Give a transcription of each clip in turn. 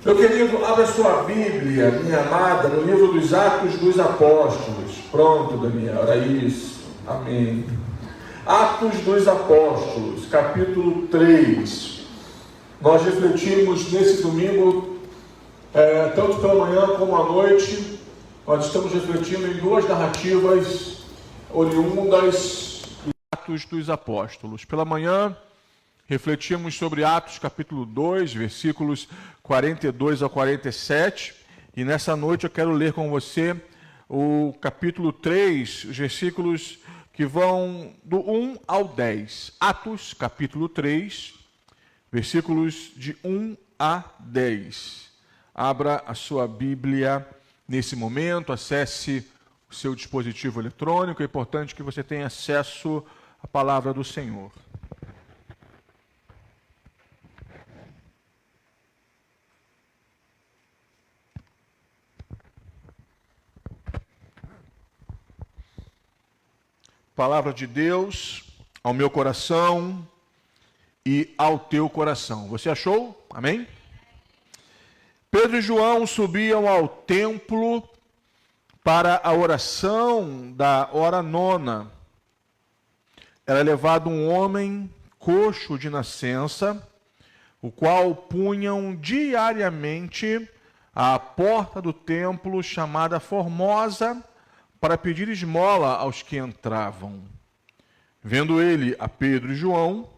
Meu querido, abra sua Bíblia, minha amada, no livro dos Atos dos Apóstolos. Pronto, Daniel, era isso. Amém. Atos dos Apóstolos, capítulo 3. Nós refletimos nesse domingo, tanto pela manhã como à noite, nós estamos refletindo em duas narrativas oriundas dos Atos dos Apóstolos. Pela manhã, refletimos sobre Atos capítulo 2, versículos 42 a 47, e nessa noite eu quero ler com você o capítulo 3, os versículos que vão do 1 ao 10. Atos capítulo 3, versículos de 1 a 10. Abra a sua Bíblia nesse momento, acesse o seu dispositivo eletrônico, é importante que você tenha acesso à palavra do Senhor. Palavra de Deus ao meu coração e ao teu coração. Você achou? Amém? Pedro e João subiam ao templo para a oração da hora nona. Era levado um homem coxo de nascença, o qual punham diariamente à porta do templo chamada Formosa, para pedir esmola aos que entravam. Vendo ele a Pedro e João,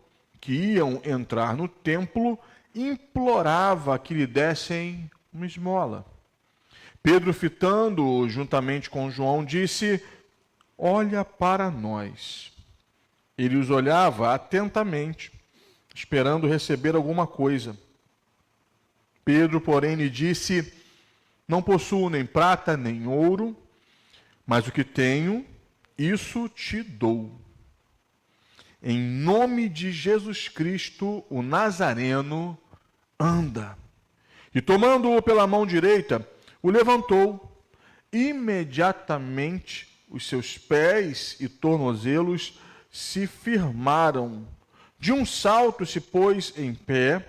que iam entrar no templo, implorava que lhe dessem uma esmola. Pedro, fitando-o juntamente com João, disse: olha para nós. Ele os olhava atentamente, esperando receber alguma coisa. Pedro, porém, lhe disse: não possuo nem prata nem ouro, mas o que tenho, isso te dou. Em nome de Jesus Cristo, o Nazareno, anda. E tomando-o pela mão direita, o levantou. Imediatamente os seus pés e tornozelos se firmaram. De um salto se pôs em pé,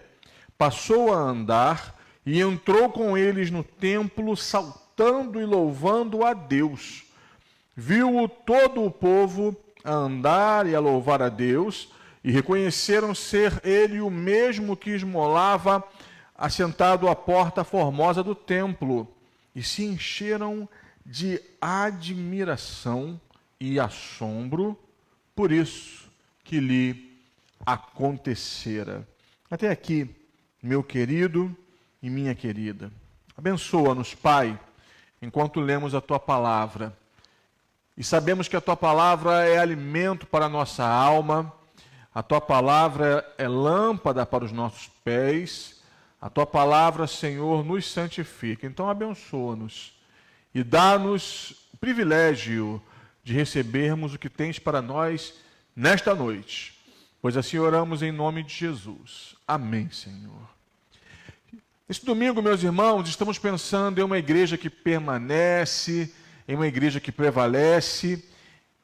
passou a andar e entrou com eles no templo, saltando e louvando a Deus. Viu-o todo o povo a andar e a louvar a Deus, e reconheceram ser ele o mesmo que esmolava assentado à porta formosa do templo, e se encheram de admiração e assombro por isso que lhe acontecera. Até aqui, meu querido e minha querida. Abençoa-nos, Pai, enquanto lemos a Tua palavra. E sabemos que a Tua palavra é alimento para a nossa alma, a Tua palavra é lâmpada para os nossos pés, a Tua palavra, Senhor, nos santifica. Então abençoa-nos e dá-nos o privilégio de recebermos o que Tens para nós nesta noite, pois assim oramos em nome de Jesus. Amém, Senhor. Este domingo, meus irmãos, estamos pensando em uma igreja que permanece, em uma igreja que prevalece,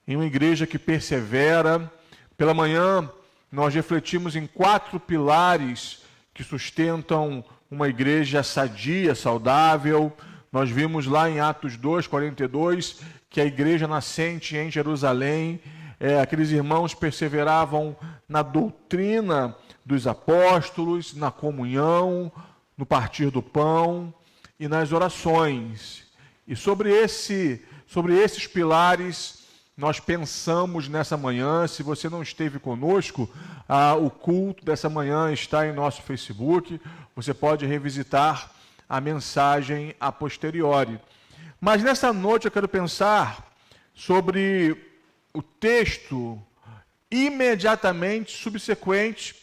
em uma igreja que persevera. Pela manhã, nós refletimos em 4 pilares que sustentam uma igreja sadia, saudável. Nós vimos lá em Atos 2, 42, que a igreja nascente em Jerusalém, aqueles irmãos perseveravam na doutrina dos apóstolos, na comunhão, no partir do pão e nas orações. E sobre esses pilares, nós pensamos nessa manhã. Se você não esteve conosco, o culto dessa manhã está em nosso Facebook. Você pode revisitar a mensagem a posteriori. Mas nessa noite eu quero pensar sobre o texto imediatamente subsequente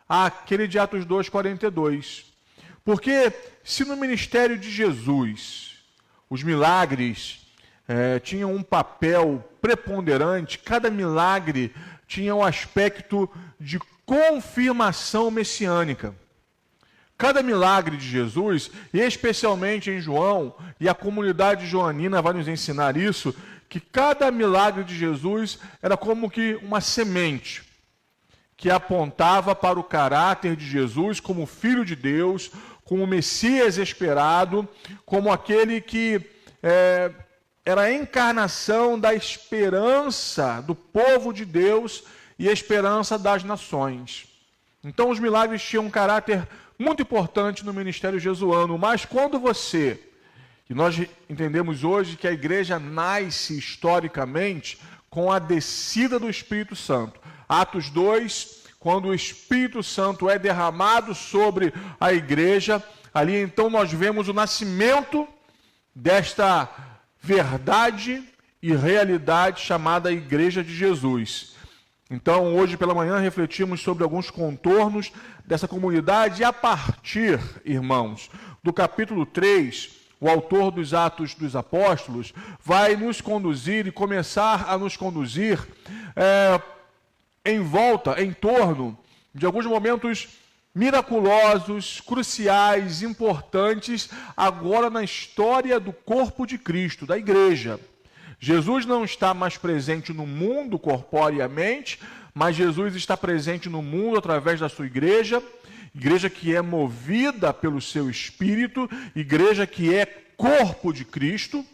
àquele de Atos 2, 42. Porque se no ministério de Jesus os milagres tinham um papel preponderante, cada milagre tinha um aspecto de confirmação messiânica. Cada milagre de Jesus, e especialmente em João, e a comunidade joanina vai nos ensinar isso, que cada milagre de Jesus era como que uma semente, que apontava para o caráter de Jesus como Filho de Deus, como o Messias esperado, como aquele que era a encarnação da esperança do povo de Deus e a esperança das nações. Então os milagres tinham um caráter muito importante no ministério jesuano, mas quando e nós entendemos hoje que a igreja nasce historicamente com a descida do Espírito Santo. Atos 2, quando o Espírito Santo é derramado sobre a igreja, ali então nós vemos o nascimento desta verdade e realidade chamada Igreja de Jesus. Então, hoje pela manhã refletimos sobre alguns contornos dessa comunidade e a partir, irmãos, do capítulo 3, o autor dos Atos dos Apóstolos vai nos conduzir e começar a nos conduzir em torno de alguns momentos miraculosos, cruciais, importantes, agora na história do corpo de Cristo, da igreja. Jesus não está mais presente no mundo corporeamente, mas Jesus está presente no mundo através da sua igreja, igreja que é movida pelo seu Espírito, igreja que é corpo de Cristo.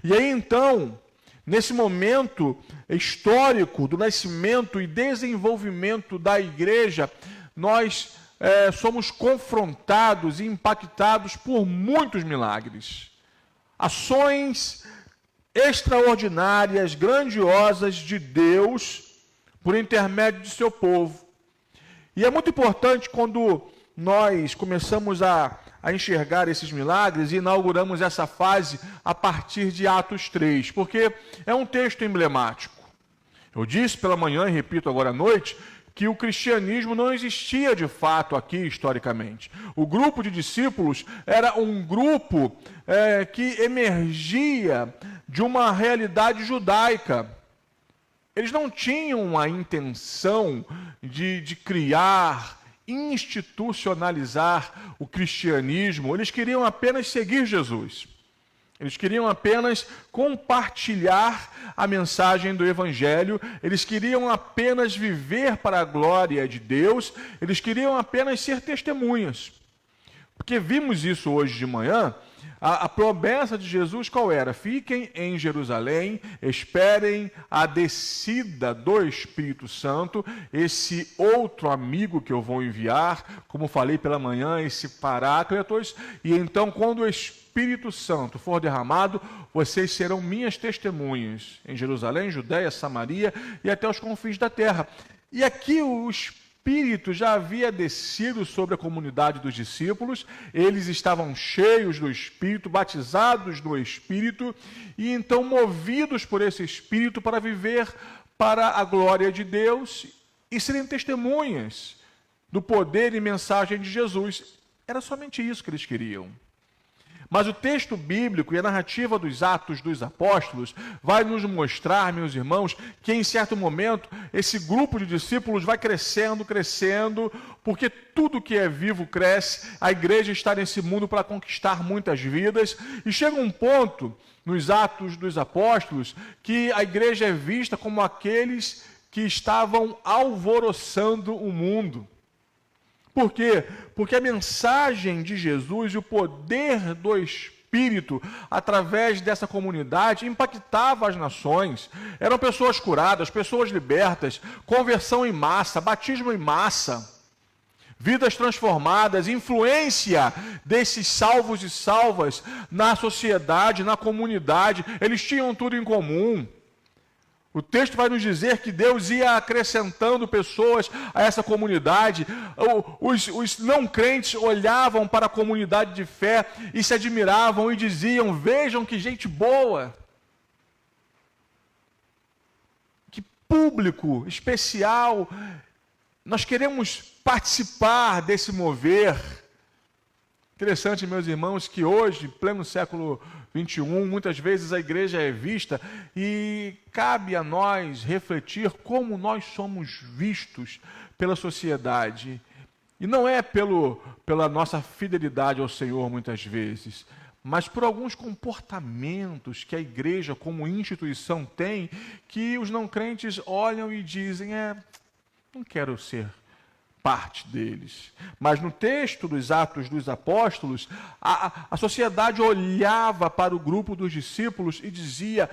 E aí então, nesse momento histórico do nascimento e desenvolvimento da igreja, nós somos confrontados e impactados por muitos milagres. Ações extraordinárias, grandiosas de Deus por intermédio de seu povo. E é muito importante quando nós começamos a enxergar esses milagres e inauguramos essa fase a partir de Atos 3, porque é um texto emblemático. Eu disse pela manhã e repito agora à noite que o cristianismo não existia de fato aqui historicamente. O grupo de discípulos era um grupo que emergia de uma realidade judaica. Eles não tinham a intenção de criar, institucionalizar o cristianismo, eles queriam apenas seguir Jesus. Eles queriam apenas compartilhar a mensagem do Evangelho, eles queriam apenas viver para a glória de Deus, eles queriam apenas ser testemunhas. Porque vimos isso hoje de manhã, a promessa de Jesus qual era? Fiquem em Jerusalém, esperem a descida do Espírito Santo, esse outro amigo que eu vou enviar, como falei pela manhã, esse Paráclitos, e então quando o Espírito Santo for derramado, vocês serão minhas testemunhas em Jerusalém, Judéia, Samaria e até os confins da terra. E aqui o Espírito já havia descido sobre a comunidade dos discípulos, eles estavam cheios do Espírito, batizados no Espírito, e então movidos por esse Espírito para viver para a glória de Deus e serem testemunhas do poder e mensagem de Jesus. Era somente isso que eles queriam. Mas o texto bíblico e a narrativa dos Atos dos Apóstolos vai nos mostrar, meus irmãos, que em certo momento esse grupo de discípulos vai crescendo, porque tudo que é vivo cresce, a igreja está nesse mundo para conquistar muitas vidas, e chega um ponto nos Atos dos Apóstolos que a igreja é vista como aqueles que estavam alvoroçando o mundo. Por quê? Porque a mensagem de Jesus e o poder do Espírito, através dessa comunidade, impactava as nações. Eram pessoas curadas, pessoas libertas, conversão em massa, batismo em massa, vidas transformadas, influência desses salvos e salvas na sociedade, na comunidade. Eles tinham tudo em comum. O texto vai nos dizer que Deus ia acrescentando pessoas a essa comunidade. Os não crentes olhavam para a comunidade de fé e se admiravam e diziam: vejam que gente boa, que público especial, nós queremos participar desse mover. Interessante, meus irmãos, que hoje, pleno século 21, muitas vezes a igreja é vista e cabe a nós refletir como nós somos vistos pela sociedade. E não é pela nossa fidelidade ao Senhor muitas vezes, mas por alguns comportamentos que a igreja como instituição tem, que os não crentes olham e dizem: Não quero ser parte deles. Mas no texto dos Atos dos Apóstolos, a sociedade olhava para o grupo dos discípulos e dizia: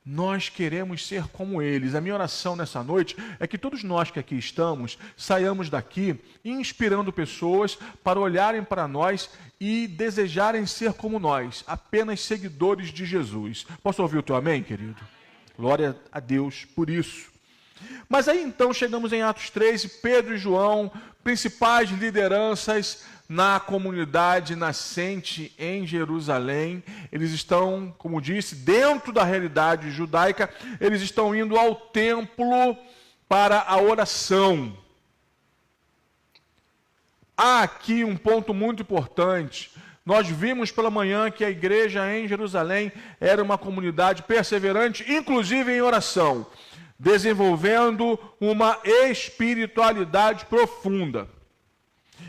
nós queremos ser como eles. A minha oração nessa noite é que todos nós que aqui estamos saiamos daqui inspirando pessoas para olharem para nós e desejarem ser como nós, apenas seguidores de Jesus. Posso ouvir o teu amém, querido? Glória a Deus por isso. Mas aí então chegamos em Atos 13, Pedro e João, principais lideranças na comunidade nascente em Jerusalém. Eles estão, como disse, dentro da realidade judaica, eles estão indo ao templo para a oração. Há aqui um ponto muito importante. Nós vimos pela manhã que a igreja em Jerusalém era uma comunidade perseverante, inclusive em oração, desenvolvendo uma espiritualidade profunda.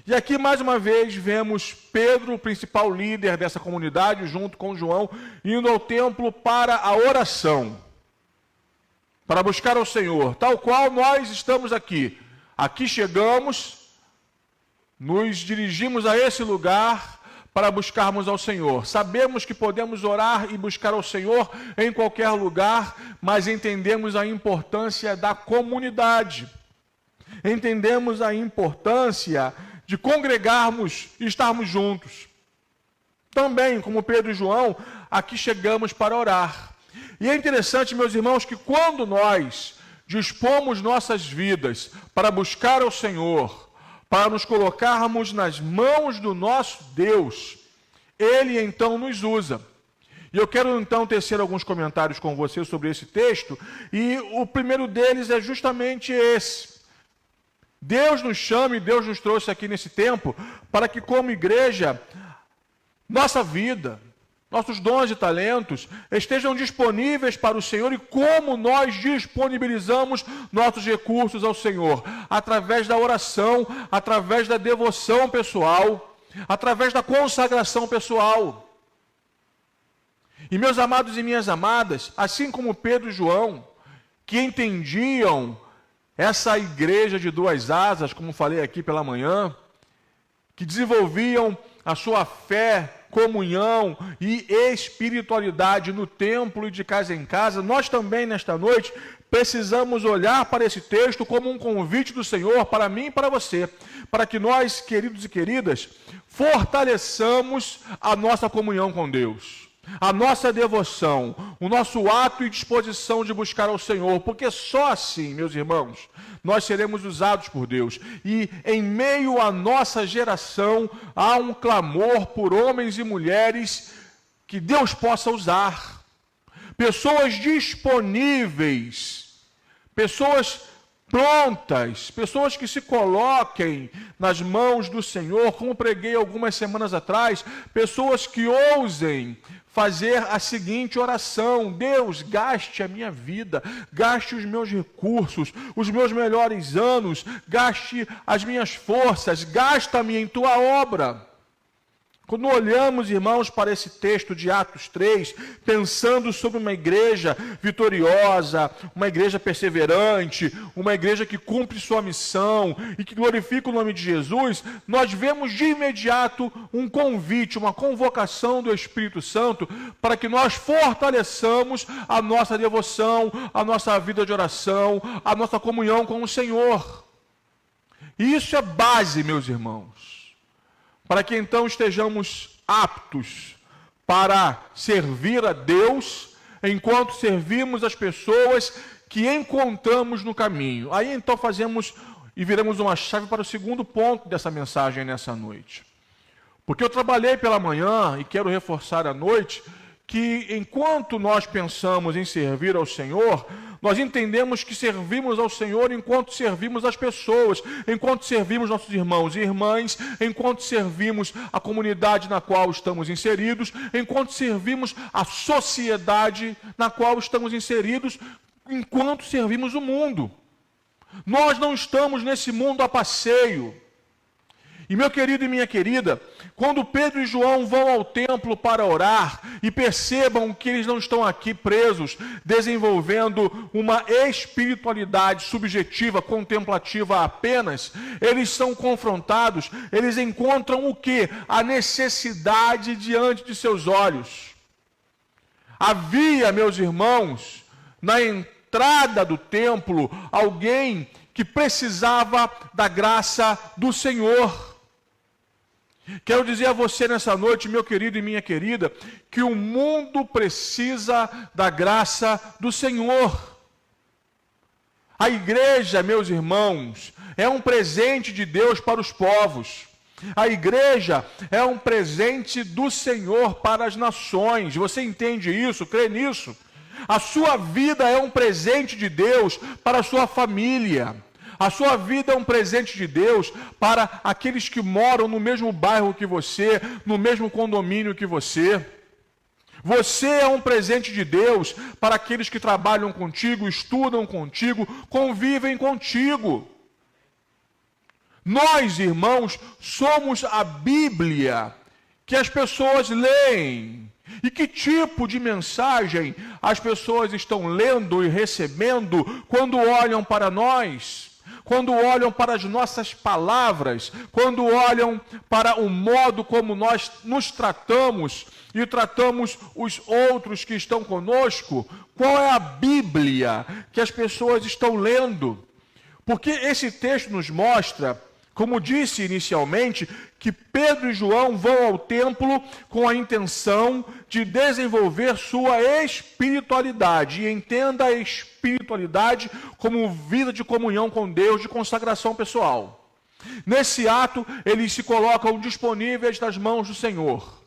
E aqui, mais uma vez, vemos Pedro, o principal líder dessa comunidade, junto com João, indo ao templo para a oração, para buscar ao Senhor, tal qual nós estamos aqui. Aqui chegamos, nos dirigimos a esse lugar para buscarmos ao Senhor. Sabemos que podemos orar e buscar ao Senhor em qualquer lugar, mas entendemos a importância da comunidade. Entendemos a importância de congregarmos e estarmos juntos. Também, como Pedro e João, aqui chegamos para orar. E é interessante, meus irmãos, que quando nós dispomos nossas vidas para buscar ao Senhor, para nos colocarmos nas mãos do nosso Deus, Ele então nos usa. E eu quero então tecer alguns comentários com você sobre esse texto, e o primeiro deles é justamente esse. Deus nos chama e Deus nos trouxe aqui nesse tempo para que, como igreja, nossa vida, nossos dons e talentos estejam disponíveis para o Senhor. E como nós disponibilizamos nossos recursos ao Senhor? Através da oração, através da devoção pessoal, através da consagração pessoal. E meus amados e minhas amadas, assim como Pedro e João, que entendiam essa igreja de duas asas, como falei aqui pela manhã, que desenvolviam a sua fé, comunhão e espiritualidade no templo e de casa em casa, nós também nesta noite precisamos olhar para esse texto como um convite do Senhor para mim e para você, para que nós, queridos e queridas, fortaleçamos a nossa comunhão com Deus, a nossa devoção, o nosso ato e disposição de buscar ao Senhor, porque só assim, meus irmãos, nós seremos usados por Deus. E em meio à nossa geração, há um clamor por homens e mulheres que Deus possa usar. Pessoas disponíveis, pessoas prontas, pessoas que se coloquem nas mãos do Senhor, como preguei algumas semanas atrás, pessoas que ousem fazer a seguinte oração: Deus, gaste a minha vida, gaste os meus recursos, os meus melhores anos, gaste as minhas forças, gasta-me em tua obra. Quando olhamos, irmãos, para esse texto de Atos 3, pensando sobre uma igreja vitoriosa, uma igreja perseverante, uma igreja que cumpre sua missão e que glorifica o nome de Jesus, nós vemos de imediato um convite, uma convocação do Espírito Santo para que nós fortaleçamos a nossa devoção, a nossa vida de oração, a nossa comunhão com o Senhor. E isso é base, meus irmãos, para que então estejamos aptos para servir a Deus, enquanto servimos as pessoas que encontramos no caminho. Aí então fazemos e viramos uma chave para o segundo ponto dessa mensagem nessa noite. Porque eu trabalhei pela manhã e quero reforçar à noite que enquanto nós pensamos em servir ao Senhor, nós entendemos que servimos ao Senhor enquanto servimos as pessoas, enquanto servimos nossos irmãos e irmãs, enquanto servimos a comunidade na qual estamos inseridos, enquanto servimos a sociedade na qual estamos inseridos, enquanto servimos o mundo. Nós não estamos nesse mundo a passeio. E meu querido e minha querida, quando Pedro e João vão ao templo para orar, e percebam que eles não estão aqui presos, desenvolvendo uma espiritualidade subjetiva, contemplativa apenas. Eles são confrontados, eles encontram o quê? A necessidade diante de seus olhos. Havia, meus irmãos, na entrada do templo, alguém que precisava da graça do Senhor. Quero dizer a você nessa noite, meu querido e minha querida, que o mundo precisa da graça do Senhor. A igreja, meus irmãos, é um presente de Deus para os povos. A igreja é um presente do Senhor para as nações. Você entende isso? Crê nisso? A sua vida é um presente de Deus para a sua família. A sua vida é um presente de Deus para aqueles que moram no mesmo bairro que você, no mesmo condomínio que você. Você é um presente de Deus para aqueles que trabalham contigo, estudam contigo, convivem contigo. Nós, irmãos, somos a Bíblia que as pessoas leem. E que tipo de mensagem as pessoas estão lendo e recebendo quando olham para nós? Quando olham para as nossas palavras, quando olham para o modo como nós nos tratamos e tratamos os outros que estão conosco, qual é a Bíblia que as pessoas estão lendo? Porque esse texto nos mostra, como disse inicialmente, que Pedro e João vão ao templo com a intenção de desenvolver sua espiritualidade. E entenda a espiritualidade como vida de comunhão com Deus, de consagração pessoal. Nesse ato, eles se colocam disponíveis nas mãos do Senhor.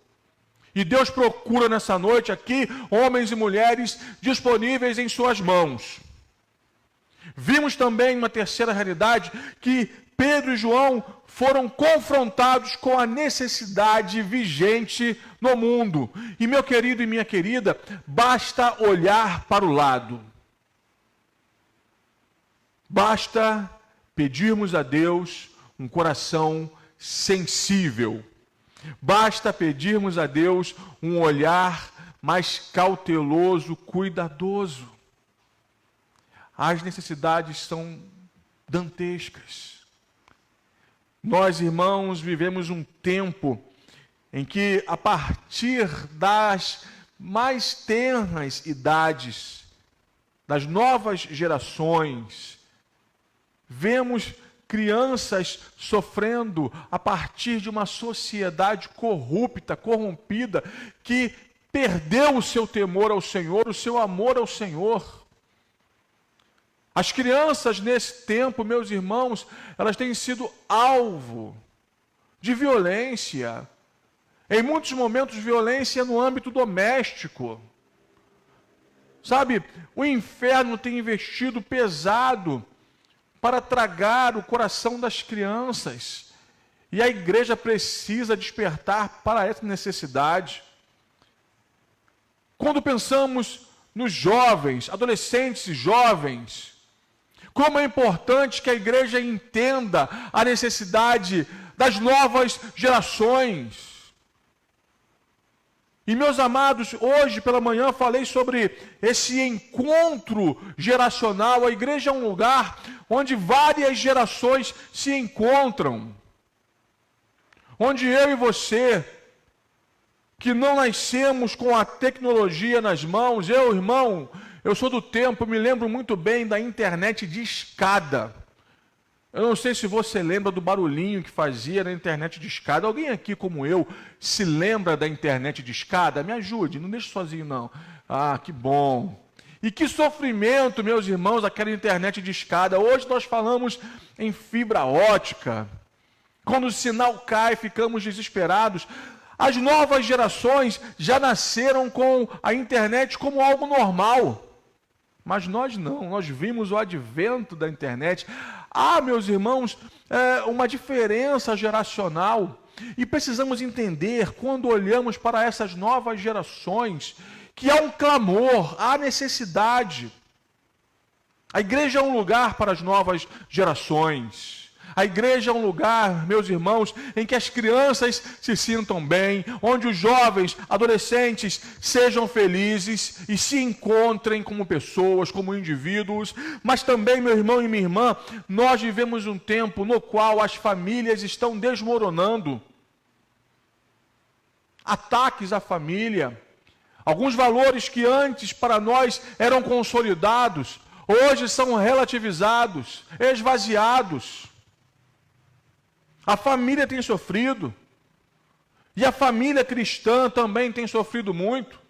E Deus procura nessa noite aqui homens e mulheres disponíveis em suas mãos. Vimos também uma terceira realidade, que Pedro e João foram confrontados com a necessidade vigente no mundo. E meu querido e minha querida, basta olhar para o lado. Basta pedirmos a Deus um coração sensível. Basta pedirmos a Deus um olhar mais cauteloso, cuidadoso. As necessidades são dantescas. Nós, irmãos, vivemos um tempo em que, a partir das mais tenras idades, das novas gerações, vemos crianças sofrendo a partir de uma sociedade corrupta, corrompida, que perdeu o seu temor ao Senhor, o seu amor ao Senhor. As crianças nesse tempo, meus irmãos, elas têm sido alvo de violência. Em muitos momentos, violência no âmbito doméstico. Sabe, o inferno tem investido pesado para tragar o coração das crianças. E a igreja precisa despertar para essa necessidade. Quando pensamos nos jovens, adolescentes e jovens, como é importante que a igreja entenda a necessidade das novas gerações. E meus amados, hoje pela manhã falei sobre esse encontro geracional. A igreja é um lugar onde várias gerações se encontram. Onde eu e você, que não nascemos com a tecnologia nas mãos, irmão, eu sou do tempo, me lembro muito bem da internet de escada. Eu não sei se você lembra do barulhinho que fazia na internet de escada. Alguém aqui como eu se lembra da internet de escada? Me ajude, não deixe sozinho não. Ah, que bom. E que sofrimento, meus irmãos, aquela internet de escada. Hoje nós falamos em fibra ótica. Quando o sinal cai, ficamos desesperados. As novas gerações já nasceram com a internet como algo normal. Mas nós não, nós vimos o advento da internet. Há, meus irmãos, uma diferença geracional. E precisamos entender, quando olhamos para essas novas gerações, que há um clamor, há necessidade. A igreja é um lugar para as novas gerações. A igreja é um lugar, meus irmãos, em que as crianças se sintam bem, onde os jovens, adolescentes sejam felizes e se encontrem como pessoas, como indivíduos. Mas também, meu irmão e minha irmã, nós vivemos um tempo no qual as famílias estão desmoronando. Ataques à família. Alguns valores que antes para nós eram consolidados, hoje são relativizados, esvaziados. A família tem sofrido, e a família cristã também tem sofrido muito.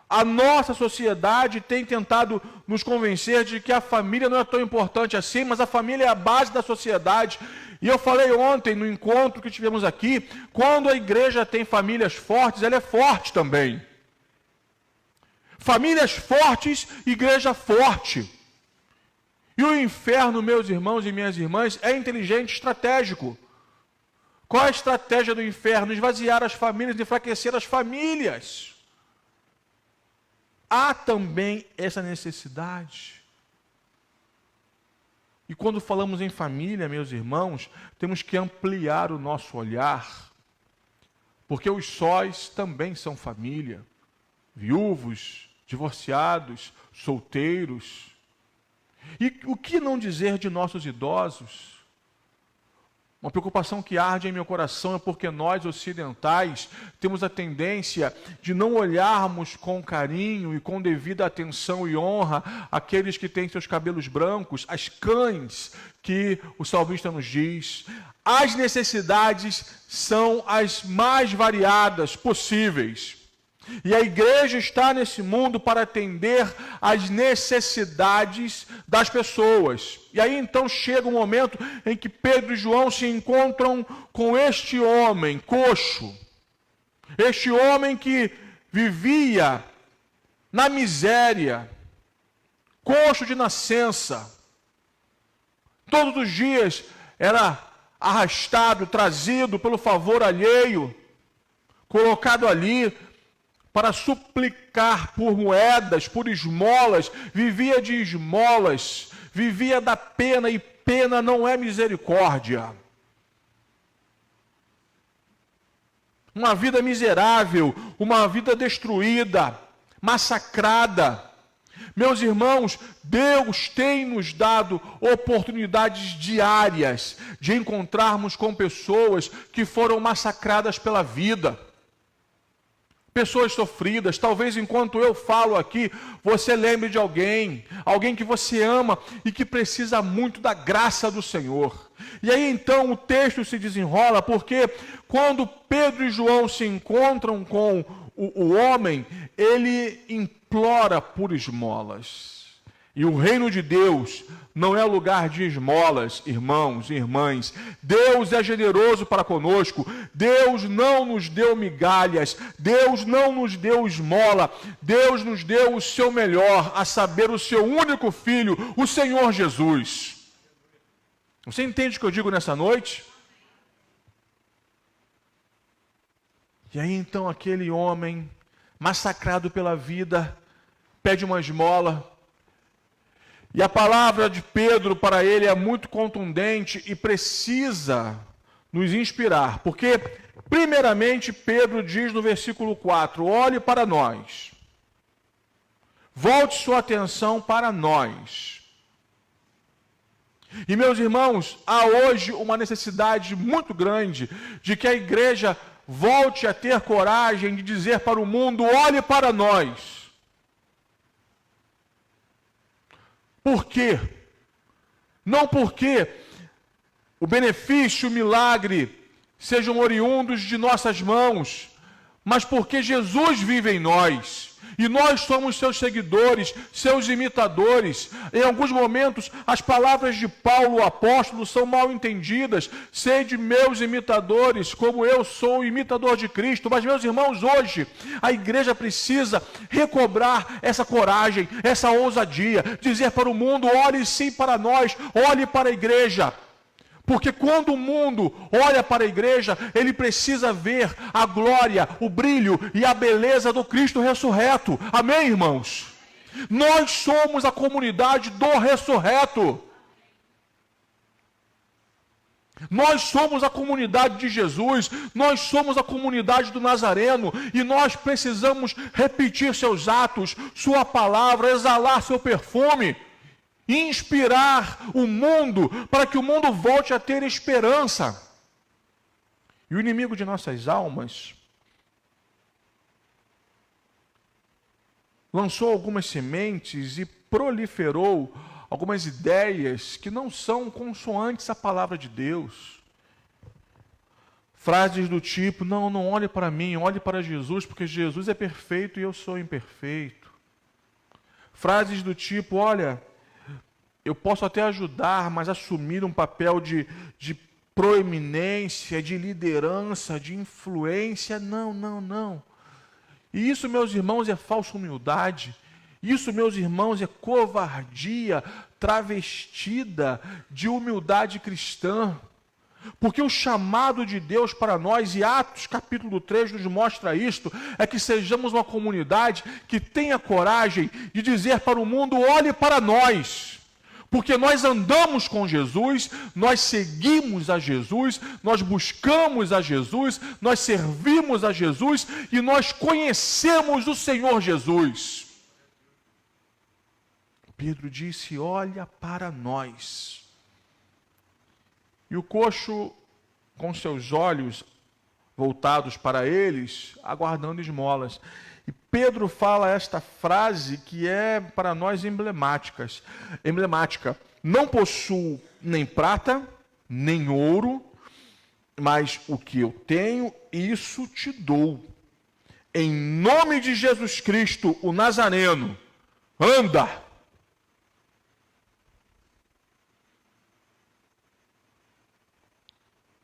A nossa sociedade tem tentado nos convencer de que a família não é tão importante assim, mas a família é a base da sociedade. E eu falei ontem no encontro que tivemos aqui, quando a igreja tem famílias fortes, ela é forte também. Famílias fortes, igreja forte. E o inferno, meus irmãos e minhas irmãs, é inteligente, estratégico. Qual é a estratégia do inferno? Esvaziar as famílias, enfraquecer as famílias. Há também essa necessidade. E quando falamos em família, meus irmãos, temos que ampliar o nosso olhar, porque os sóis também são família. Viúvos, divorciados, solteiros. E o que não dizer de nossos idosos? Uma preocupação que arde em meu coração é porque nós, ocidentais, temos a tendência de não olharmos com carinho e com devida atenção e honra aqueles que têm seus cabelos brancos, as cães que o salmista nos diz. As necessidades são as mais variadas possíveis. E a igreja está nesse mundo para atender às necessidades das pessoas. E aí então chega um momento em que Pedro e João se encontram com este homem coxo. Este homem que vivia na miséria, coxo de nascença. Todos os dias era arrastado, trazido pelo favor alheio, colocado ali para suplicar por moedas, por esmolas, vivia de esmolas, vivia da pena, e pena não é misericórdia. Uma vida miserável, uma vida destruída, massacrada. Meus irmãos, Deus tem nos dado oportunidades diárias de encontrarmos com pessoas que foram massacradas pela vida. Pessoas sofridas. Talvez enquanto eu falo aqui, você lembre de alguém que você ama e que precisa muito da graça do Senhor. E aí então o texto se desenrola, porque quando Pedro e João se encontram com o homem, ele implora por esmolas. E o reino de Deus não é lugar de esmolas, irmãos e irmãs. Deus é generoso para conosco. Deus não nos deu migalhas. Deus não nos deu esmola. Deus nos deu o seu melhor, a saber, o seu único Filho, o Senhor Jesus. Você entende o que eu digo nessa noite? E aí então aquele homem, massacrado pela vida, pede uma esmola. E a palavra de Pedro para ele é muito contundente e precisa nos inspirar. Porque, primeiramente, Pedro diz no versículo 4, olhe para nós. Volte sua atenção para nós. E, meus irmãos, há hoje uma necessidade muito grande de que a igreja volte a ter coragem de dizer para o mundo, olhe para nós. Por quê? Não porque o benefício, o milagre sejam oriundos de nossas mãos, mas porque Jesus vive em nós. E nós somos seus seguidores, seus imitadores. Em alguns momentos, as palavras de Paulo, o apóstolo, são mal entendidas. Sede meus imitadores, como eu sou imitador de Cristo. Mas, meus irmãos, hoje, a igreja precisa recobrar essa coragem, essa ousadia. Dizer para o mundo, olhe sim para nós, olhe para a igreja. Porque quando o mundo olha para a igreja, ele precisa ver a glória, o brilho e a beleza do Cristo ressurreto. Amém, irmãos? Nós somos a comunidade do ressurreto. Nós somos a comunidade de Jesus, nós somos a comunidade do Nazareno, e nós precisamos repetir seus atos, sua palavra, exalar seu perfume, inspirar o mundo, para que o mundo volte a ter esperança. E o inimigo de nossas almas lançou algumas sementes e proliferou algumas ideias que não são consoantes à palavra de Deus. Frases do tipo: não olhe para mim, olhe para Jesus, porque Jesus é perfeito e eu sou imperfeito. Frases do tipo: olha, eu posso até ajudar, mas assumir um papel de proeminência, de liderança, de influência, não. E isso, meus irmãos, é falsa humildade. Isso, meus irmãos, é covardia travestida de humildade cristã. Porque o chamado de Deus para nós, e Atos capítulo 3 nos mostra isto, é que sejamos uma comunidade que tenha coragem de dizer para o mundo: olhe para nós. Porque nós andamos com Jesus, nós seguimos a Jesus, nós buscamos a Jesus, nós servimos a Jesus e nós conhecemos o Senhor Jesus. Pedro disse: olha para nós. E o coxo, com seus olhos voltados para eles, aguardando esmolas. E Pedro fala esta frase que é para nós emblemática. Não possuo nem prata, nem ouro, mas o que eu tenho, isso te dou. Em nome de Jesus Cristo, o Nazareno, anda!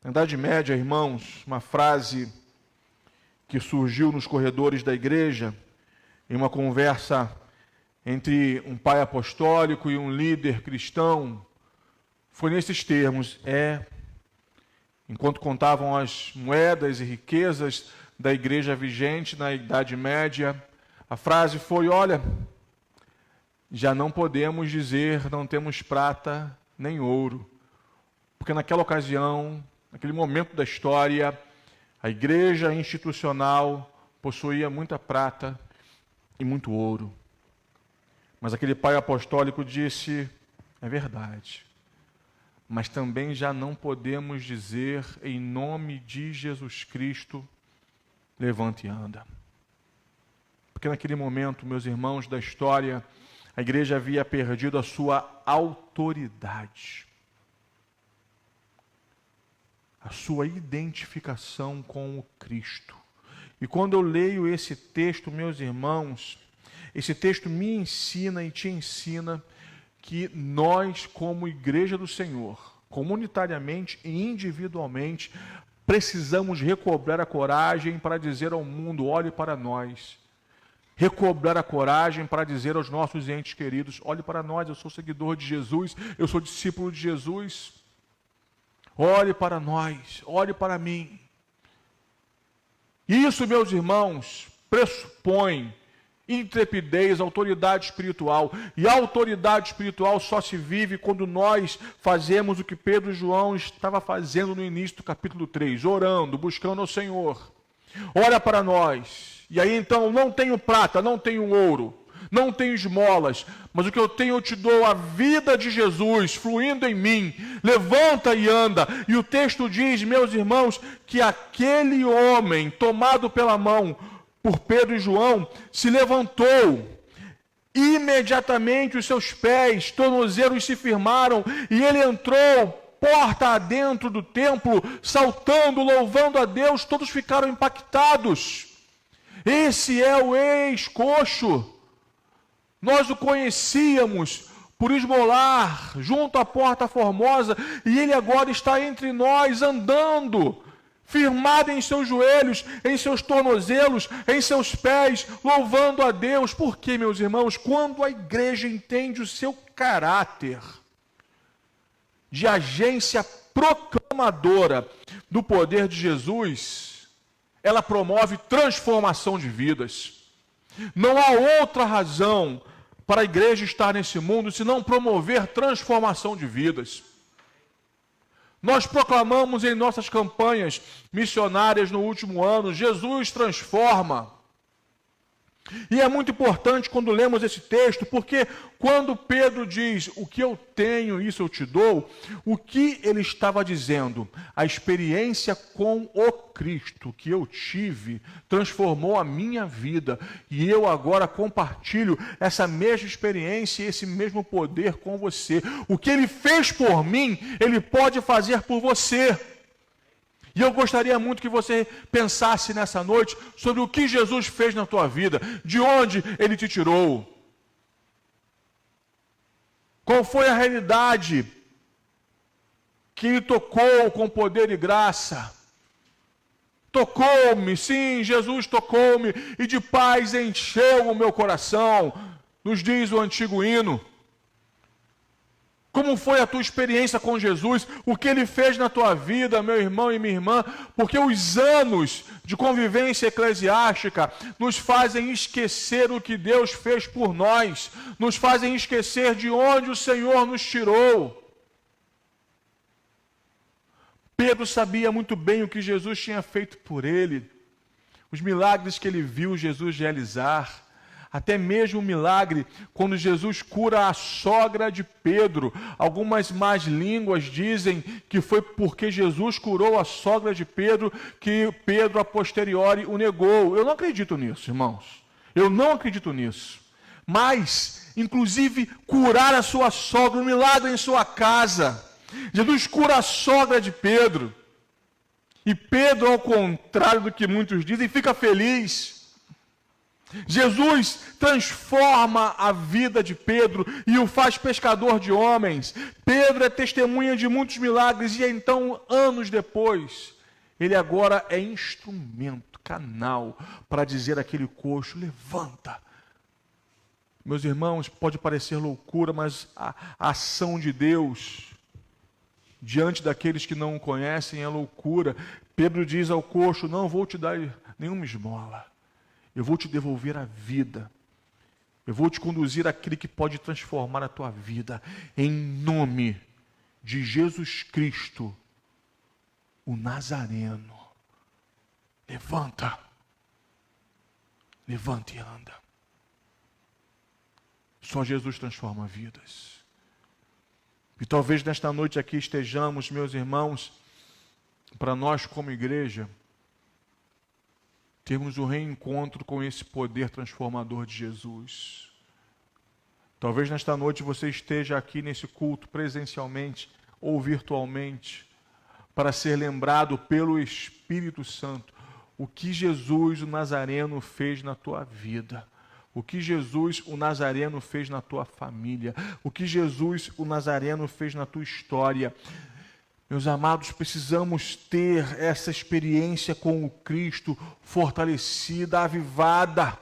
Na Idade Média, irmãos, uma frase que surgiu nos corredores da igreja, em uma conversa entre um pai apostólico e um líder cristão, foi nesses termos: enquanto contavam as moedas e riquezas da igreja vigente na Idade Média, a frase foi: olha, já não podemos dizer não temos prata nem ouro, porque naquela ocasião, naquele momento da história, a igreja institucional possuía muita prata e muito ouro. Mas aquele pai apostólico disse: é verdade, mas também já não podemos dizer em nome de Jesus Cristo, levante e anda. Porque naquele momento, meus irmãos da história, a igreja havia perdido a sua autoridade, a sua identificação com o Cristo. E quando eu leio esse texto, meus irmãos, esse texto me ensina e te ensina que nós, como igreja do Senhor, comunitariamente e individualmente, precisamos recobrar a coragem para dizer ao mundo: olhe para nós. Recobrar a coragem para dizer aos nossos entes queridos: olhe para nós, eu sou seguidor de Jesus, eu sou discípulo de Jesus. Olhe para nós, olhe para mim. Isso, meus irmãos, pressupõe intrepidez, autoridade espiritual. E a autoridade espiritual só se vive quando nós fazemos o que Pedro e João estavam fazendo no início do capítulo 3, orando, buscando ao Senhor. Olha para nós. E aí então, não tenho prata, não tenho ouro, não tenho esmolas, mas o que eu tenho eu te dou: a vida de Jesus fluindo em mim. Levanta e anda. E o texto diz, meus irmãos, que aquele homem tomado pela mão por Pedro e João se levantou. Imediatamente os seus pés, tornozelos se firmaram e ele entrou porta adentro do templo, saltando, louvando a Deus. Todos ficaram impactados. Esse é o ex-coxo. Nós o conhecíamos por esmolar junto à porta formosa, e ele agora está entre nós, andando, firmado em seus joelhos, em seus tornozelos, em seus pés, louvando a Deus. Por quê, meus irmãos? Quando a igreja entende o seu caráter de agência proclamadora do poder de Jesus, ela promove transformação de vidas. Não há outra razão para a igreja estar nesse mundo, se não promover transformação de vidas. Nós proclamamos em nossas campanhas missionárias no último ano, Jesus transforma. E é muito importante quando lemos esse texto, porque quando Pedro diz, o que eu tenho, isso eu te dou, o que ele estava dizendo? A experiência com o Cristo que eu tive transformou a minha vida, e eu agora compartilho essa mesma experiência e esse mesmo poder com você. O que ele fez por mim, ele pode fazer por você. E eu gostaria muito que você pensasse nessa noite sobre o que Jesus fez na tua vida, de onde Ele te tirou. Qual foi a realidade que Ele tocou com poder e graça? Tocou-me, sim, Jesus tocou-me, e de paz encheu o meu coração, nos diz o antigo hino. Como foi a tua experiência com Jesus? O que Ele fez na tua vida, meu irmão e minha irmã? Porque os anos de convivência eclesiástica nos fazem esquecer o que Deus fez por nós, nos fazem esquecer de onde o Senhor nos tirou. Pedro sabia muito bem o que Jesus tinha feito por ele, os milagres que ele viu Jesus realizar. Até mesmo o milagre, quando Jesus cura a sogra de Pedro. Algumas más línguas dizem que foi porque Jesus curou a sogra de Pedro, que Pedro, a posteriori, o negou. Eu não acredito nisso, irmãos. Eu não acredito nisso. Mas, inclusive, curar a sua sogra, um milagre em sua casa. Jesus cura a sogra de Pedro. E Pedro, ao contrário do que muitos dizem, fica feliz. Jesus transforma a vida de Pedro e o faz pescador de homens. Pedro é testemunha de muitos milagres e então, anos depois, ele agora é instrumento, canal, para dizer àquele coxo, levanta. Meus irmãos, pode parecer loucura, mas a ação de Deus diante daqueles que não o conhecem é loucura. Pedro diz ao coxo, não vou te dar nenhuma esmola. Eu vou te devolver a vida. Eu vou te conduzir àquele que pode transformar a tua vida. Em nome de Jesus Cristo, o Nazareno. Levanta. Levanta e anda. Só Jesus transforma vidas. E talvez nesta noite aqui estejamos, meus irmãos, para nós como igreja, termos um reencontro com esse poder transformador de Jesus. Talvez nesta noite você esteja aqui nesse culto presencialmente ou virtualmente para ser lembrado pelo Espírito Santo o que Jesus, o Nazareno, fez na tua vida. O que Jesus, o Nazareno, fez na tua família. O que Jesus, o Nazareno, fez na tua história. Meus amados, precisamos ter essa experiência com o Cristo fortalecida, avivada,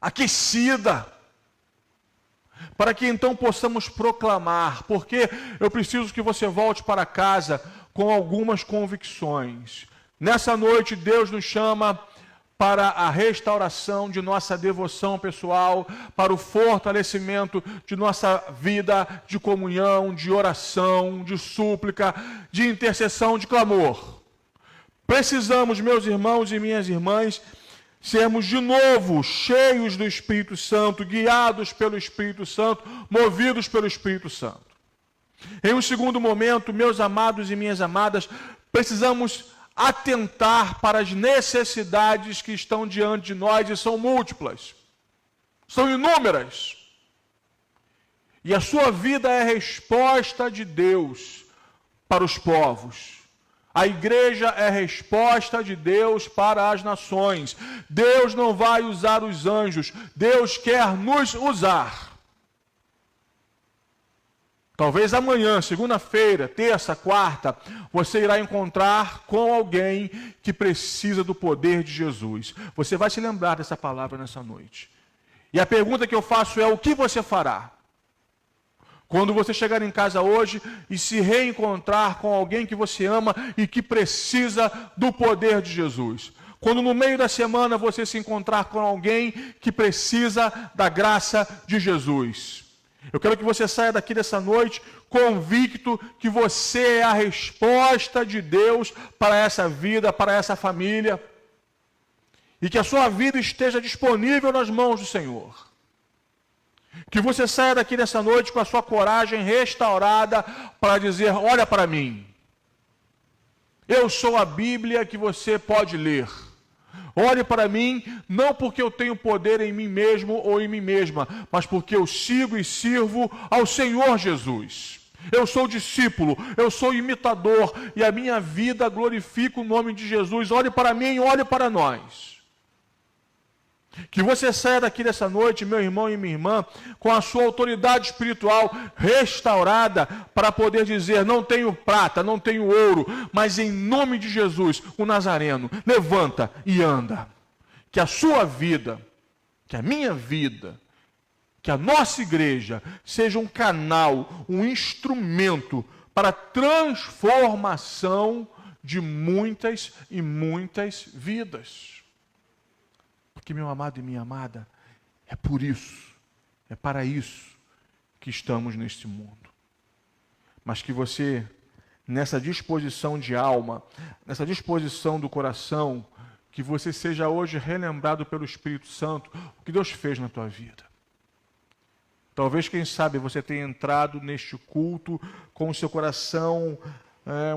aquecida, para que então possamos proclamar, porque eu preciso que você volte para casa com algumas convicções. Nessa noite, Deus nos chama para a restauração de nossa devoção pessoal, para o fortalecimento de nossa vida de comunhão, de oração, de súplica, de intercessão, de clamor. Precisamos, meus irmãos e minhas irmãs, sermos de novo cheios do Espírito Santo, guiados pelo Espírito Santo, movidos pelo Espírito Santo. Em um segundo momento, meus amados e minhas amadas, precisamos atentar para as necessidades que estão diante de nós, e são múltiplas, são inúmeras. E a sua vida é a resposta de Deus para os povos. A igreja é a resposta de Deus para as nações. Deus não vai usar os anjos, Deus quer nos usar. Talvez amanhã, segunda-feira, terça, quarta, você irá encontrar com alguém que precisa do poder de Jesus. Você vai se lembrar dessa palavra nessa noite. E a pergunta que eu faço é, o que você fará? Quando você chegar em casa hoje e se reencontrar com alguém que você ama e que precisa do poder de Jesus. Quando no meio da semana você se encontrar com alguém que precisa da graça de Jesus. Eu quero que você saia daqui dessa noite convicto que você é a resposta de Deus para essa vida, para essa família, e que a sua vida esteja disponível nas mãos do Senhor. Que você saia daqui nessa noite com a sua coragem restaurada para dizer: olha para mim, eu sou a Bíblia que você pode ler. Olhe para mim, não porque eu tenho poder em mim mesmo ou em mim mesma, mas porque eu sigo e sirvo ao Senhor Jesus. Eu sou discípulo, eu sou imitador, e a minha vida glorifica o nome de Jesus. Olhe para mim, olhe para nós. Que você saia daqui dessa noite, meu irmão e minha irmã, com a sua autoridade espiritual restaurada, para poder dizer: não tenho prata, não tenho ouro, mas em nome de Jesus, o Nazareno, levanta e anda. Que a sua vida, que a minha vida, que a nossa igreja seja um canal, um instrumento para a transformação de muitas e muitas vidas. Porque, meu amado e minha amada, é por isso, é para isso que estamos neste mundo. Mas que você, nessa disposição de alma, nessa disposição do coração, que você seja hoje relembrado pelo Espírito Santo o que Deus fez na tua vida. Talvez, quem sabe, você tenha entrado neste culto com o seu coração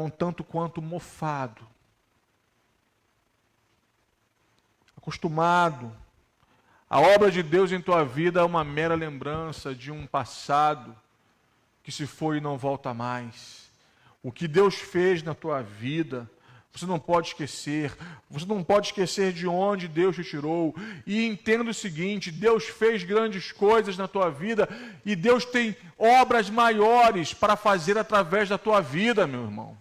um tanto quanto mofado, acostumado. A obra de Deus em tua vida é uma mera lembrança de um passado que se foi e não volta mais. O que Deus fez na tua vida, você não pode esquecer. Você não pode esquecer de onde Deus te tirou. E entenda o seguinte: Deus fez grandes coisas na tua vida e Deus tem obras maiores para fazer através da tua vida, meu irmão.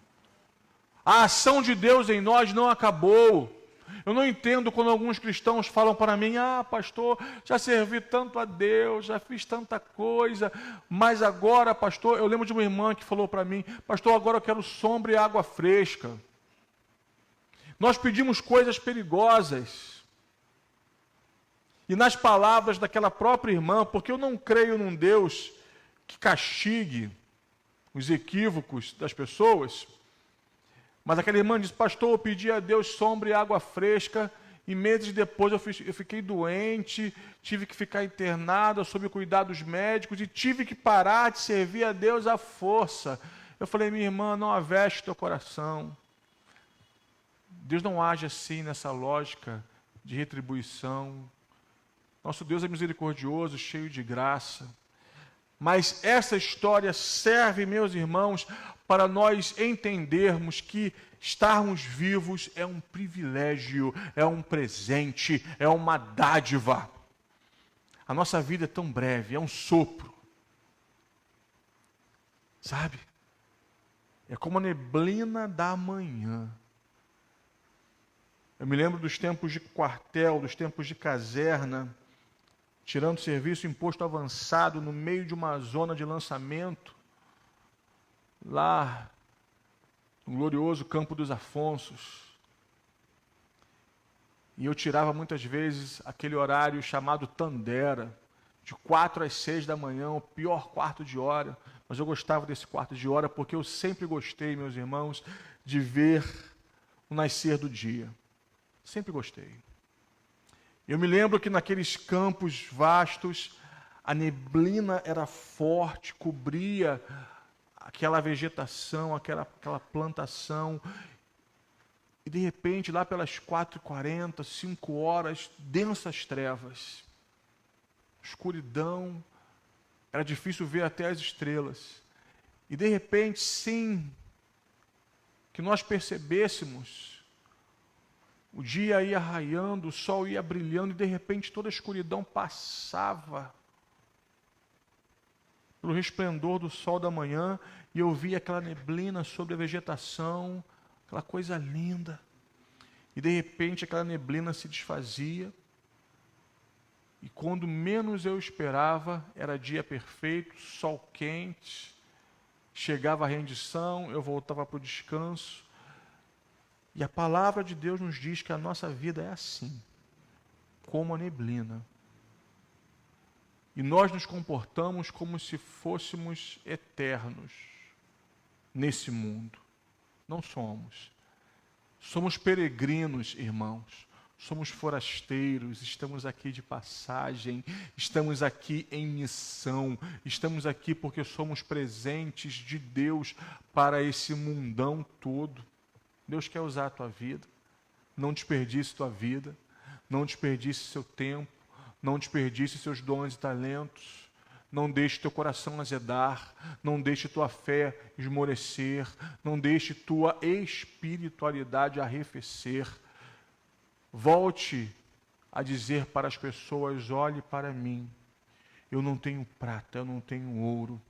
A ação de Deus em nós não acabou. Eu não entendo quando alguns cristãos falam para mim: ah, pastor, já servi tanto a Deus, já fiz tanta coisa, mas agora, pastor, eu lembro de uma irmã que falou para mim: pastor, agora eu quero sombra e água fresca. Nós pedimos coisas perigosas. E nas palavras daquela própria irmã, porque eu não creio num Deus que castigue os equívocos das pessoas, mas aquela irmã disse: pastor, eu pedi a Deus sombra e água fresca, e meses depois eu fiquei doente, tive que ficar internada sob o cuidado dos médicos, e tive que parar de servir a Deus à força. Eu falei: minha irmã, não aveste teu coração. Deus não age assim, nessa lógica de retribuição. Nosso Deus é misericordioso, cheio de graça. Mas essa história serve, meus irmãos, para nós entendermos que estarmos vivos é um privilégio, é um presente, é uma dádiva. A nossa vida é tão breve, é um sopro. Sabe? É como a neblina da manhã. Eu me lembro dos tempos de quartel, dos tempos de caserna, tirando serviço em posto avançado, no meio de uma zona de lançamento, lá no glorioso Campo dos Afonsos. E eu tirava muitas vezes aquele horário chamado Tandera, de 4 às 6 da manhã, o pior quarto de hora, mas eu gostava desse quarto de hora porque eu sempre gostei, meus irmãos, de ver o nascer do dia. Sempre gostei. Eu me lembro que naqueles campos vastos, a neblina era forte, cobria aquela vegetação, aquela plantação. E de repente, lá pelas 4h40, 5 horas, densas trevas, escuridão, era difícil ver até as estrelas. E de repente, sim, que nós percebêssemos, o dia ia raiando, o sol ia brilhando, e de repente toda a escuridão passava pelo resplendor do sol da manhã, e eu via aquela neblina sobre a vegetação, aquela coisa linda. E de repente aquela neblina se desfazia, e quando menos eu esperava, era dia perfeito, sol quente, chegava a rendição, eu voltava para o descanso. E a palavra de Deus nos diz que a nossa vida é assim, como a neblina. e nós nos comportamos como se fôssemos eternos nesse mundo. Não somos. Somos peregrinos, irmãos. Somos forasteiros, estamos aqui de passagem, estamos aqui em missão, estamos aqui porque somos presentes de Deus para esse mundão todo. Deus quer usar a tua vida. Não desperdice tua vida, não desperdice seu tempo, não desperdice seus dons e talentos. Não deixe teu coração azedar, não deixe tua fé esmorecer, não deixe tua espiritualidade arrefecer. Volte a dizer para as pessoas: olhe para mim, eu não tenho prata, eu não tenho ouro,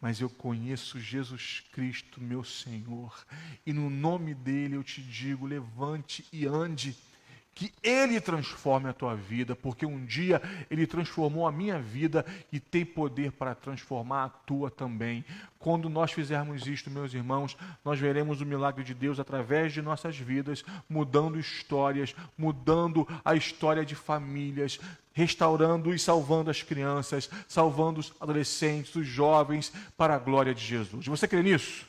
mas eu conheço Jesus Cristo, meu Senhor, e no nome dele eu te digo, levante e ande, que Ele transforme a tua vida, porque um dia Ele transformou a minha vida e tem poder para transformar a tua também. Quando nós fizermos isto, meus irmãos, nós veremos o milagre de Deus através de nossas vidas, mudando histórias, mudando a história de famílias, restaurando e salvando as crianças, salvando os adolescentes, os jovens, para a glória de Jesus. Você crê nisso?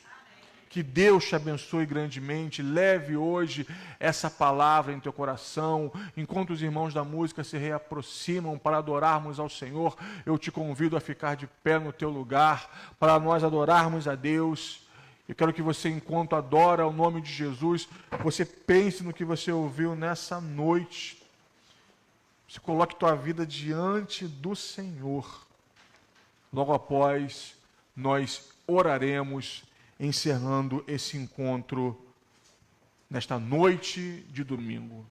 Que Deus te abençoe grandemente. Leve hoje essa palavra em teu coração. Enquanto os irmãos da música se reaproximam para adorarmos ao Senhor, eu te convido a ficar de pé no teu lugar, para nós adorarmos a Deus. Eu quero que você, enquanto adora o nome de Jesus, você pense no que você ouviu nessa noite. Você coloque tua vida diante do Senhor. Logo após, nós oraremos, encerrando esse encontro nesta noite de domingo.